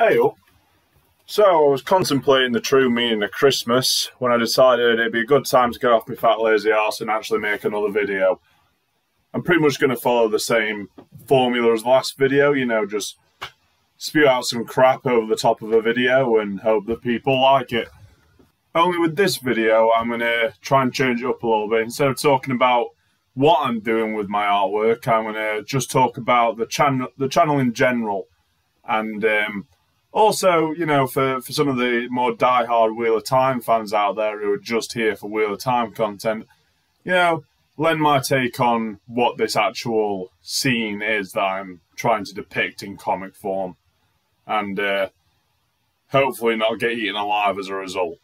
Hey up. So I was contemplating the true meaning of Christmas when I decided it'd be a good time to get off my fat lazy arse and actually make another video. I'm pretty much going to follow the same formula as the last video, you know, just spew out some crap over the top of a video and hope that people like it. Only with this video, I'm going to try and change it up a little bit. Instead of talking about what I'm doing with my artwork, I'm going to just talk about the channel in general. And also, you know, for some of the more die-hard Wheel of Time fans out there who are just here for Wheel of Time content, you know, lend my take on what this actual scene is that I'm trying to depict in comic form. And hopefully not get eaten alive as a result.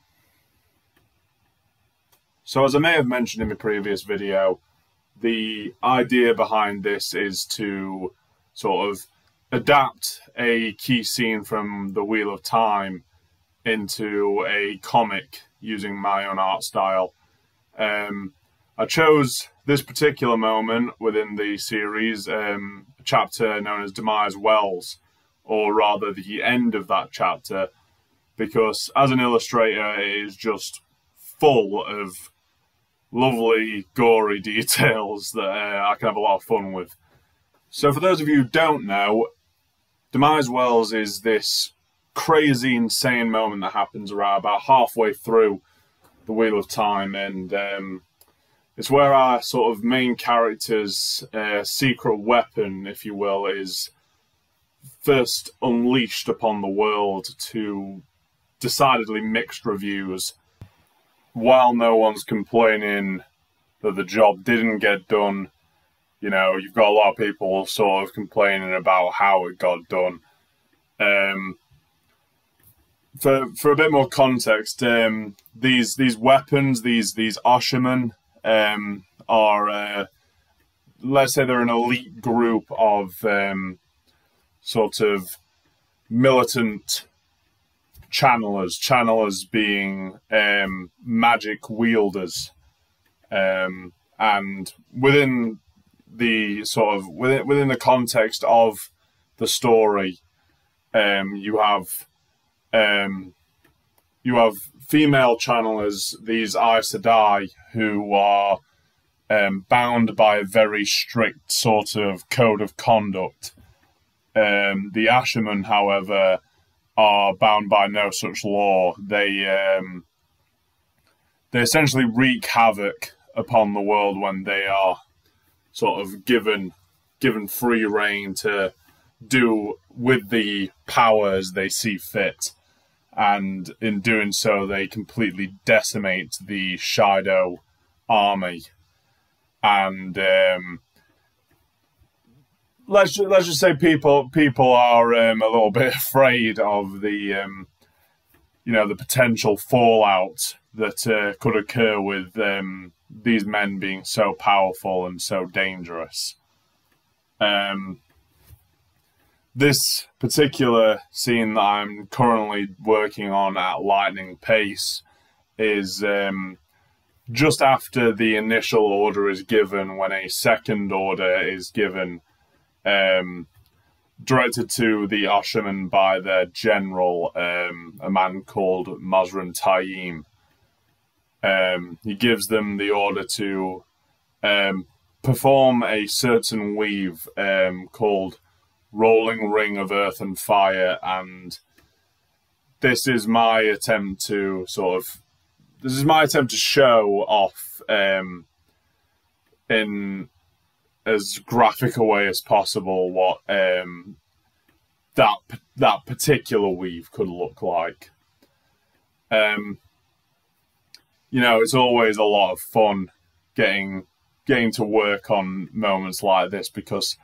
So as I may have mentioned in my previous video, the idea behind this is to sort of adapt a key scene from the Wheel of Time into a comic using my own art style. I chose this particular moment within the series, a chapter known as Dumai's Wells, or rather the end of that chapter, because as an illustrator it is just full of lovely, gory details that I can have a lot of fun with. So for those of you who don't know, Dumai's Wells is this crazy, insane moment that happens around about halfway through the Wheel of Time, and it's where our sort of main character's secret weapon, if you will, is first unleashed upon the world to decidedly mixed reviews. While no one's complaining that the job didn't get done, you know, you've got a lot of people sort of complaining about how it got done. For a bit more context, these weapons, these Oshermen, are let's say they're an elite group of sort of militant channelers being magic wielders, and within the sort of within the context of the story, you have female channelers, these Aes Sedai, who are bound by a very strict sort of code of conduct. The Ashermen, however, are bound by no such law. They essentially wreak havoc upon the world when they are sort of given free rein to do with the power as they see fit, and in doing so they completely decimate the Shido army. And let's just say people are a little bit afraid of the you know, the potential fallout that could occur with these men being so powerful and so dangerous. This particular scene that I'm currently working on at lightning pace is just after the initial order is given, when a second order is given, directed to the Oshermen by their general, a man called Mazrin Taim. He gives them the order to perform a certain weave called Rolling Ring of Earth and Fire, and this is my attempt to show off in as graphic a way as possible what that particular weave could look like. You know, it's always a lot of fun getting to work on moments like this, because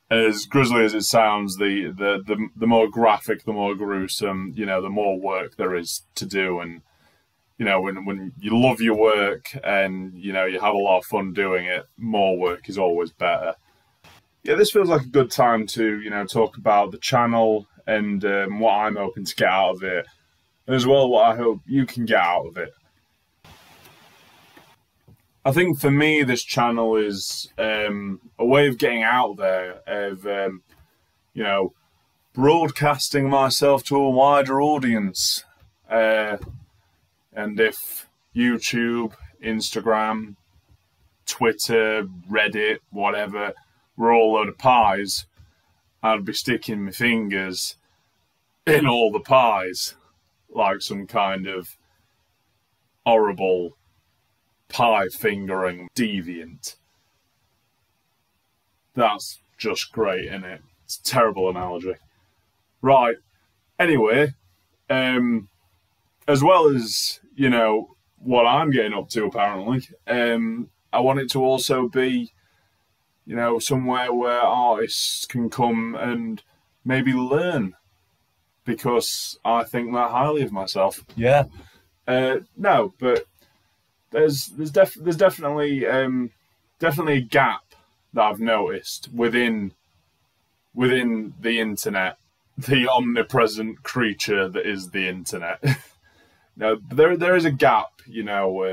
as grisly as it sounds, the more graphic, the more gruesome, you know, the more work there is to do. And you know, when you love your work and, you know, you have a lot of fun doing it, more work is always better. Yeah, this feels like a good time to, you know, talk about the channel and what I'm hoping to get out of it, and as well what I hope you can get out of it. I think for me, this channel is a way of getting out there, of you know, broadcasting myself to a wider audience. And if YouTube, Instagram, Twitter, Reddit, whatever, were all a load of pies, I'd be sticking my fingers in all the pies like some kind of horrible pie-fingering deviant. That's just great, isn't it? It's a terrible analogy. Right. Anyway, as well as, you know, what I'm getting up to, apparently, I want it to also be, you know, somewhere where artists can come and maybe learn, because I think that highly of myself. Yeah. No, but there's definitely a gap that I've noticed within the internet, the omnipresent creature that is the internet. Now, there is a gap, you know,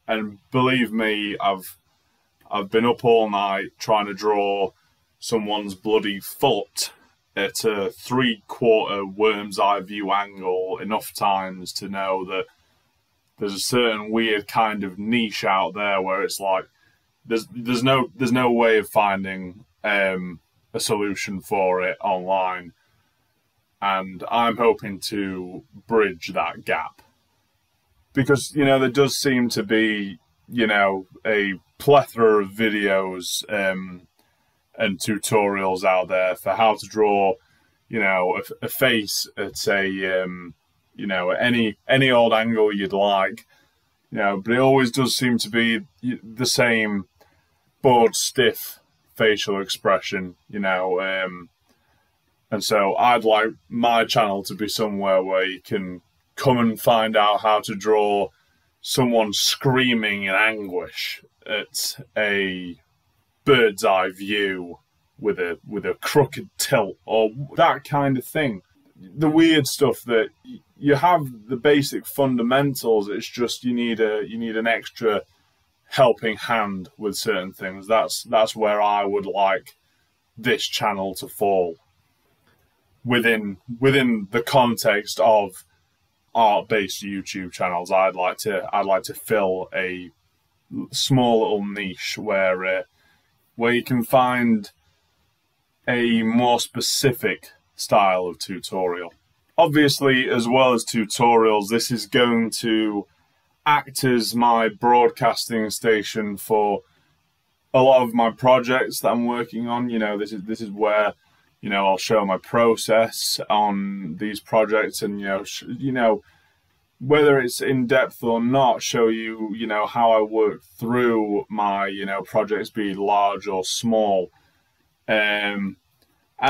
and believe me, I've been up all night trying to draw someone's bloody foot at a 3/4 worm's eye view angle enough times to know that there's a certain weird kind of niche out there where it's like there's no way of finding a solution for it online, and I'm hoping to bridge that gap, because, you know, there does seem to be, you know, a plethora of videos and tutorials out there for how to draw, you know, a face at a you know, any old angle you'd like, you know, but it always does seem to be the same bored, stiff facial expression, you know, and so I'd like my channel to be somewhere where you can come and find out how to draw someone screaming in anguish at a bird's eye view with a crooked tilt, or that kind of thing. The weird stuff that you have the basic fundamentals, it's just you need an extra helping hand with certain things. That's where I would like this channel to fall within the context of art-based YouTube channels. I'd like to fill a small little niche where you can find a more specific style of tutorial. Obviously, as well as tutorials, this is going to act as my broadcasting station for a lot of my projects that I'm working on. You know, this is where, you know, I'll show my process on these projects, and you know, whether it's in depth or not, show you, you know, how I work through my, you know, projects, be it large or small, and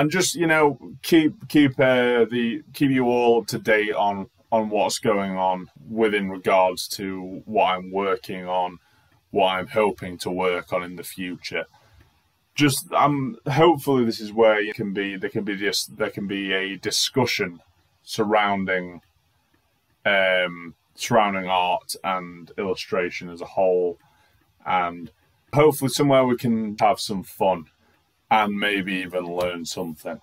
just, you know, keep you all up to date on what's going on within regards to what I'm working on, what I'm hoping to work on in the future. Just hopefully this is where there can be a discussion surrounding art and illustration as a whole, and hopefully somewhere we can have some fun and maybe even learn something.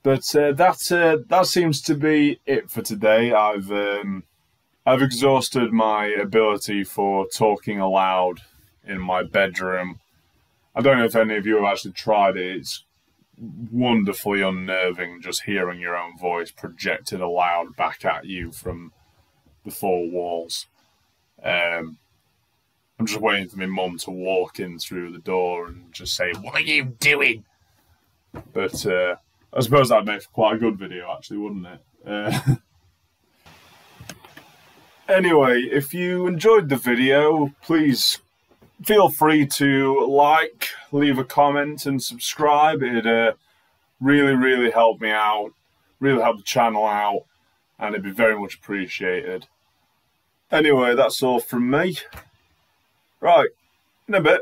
But that seems to be it for today. I've exhausted my ability for talking aloud in my bedroom. I don't know if any of you have actually tried it. It's wonderfully unnerving just hearing your own voice projected aloud back at you from the four walls. I'm just waiting for my mum to walk in through the door and just say, "What are you doing?" But I suppose that'd make for quite a good video, actually, wouldn't it? Anyway, if you enjoyed the video, please feel free to like, leave a comment, and subscribe. It'd really, really help me out, really help the channel out, and it'd be very much appreciated. Anyway, that's all from me. Right, in a bit.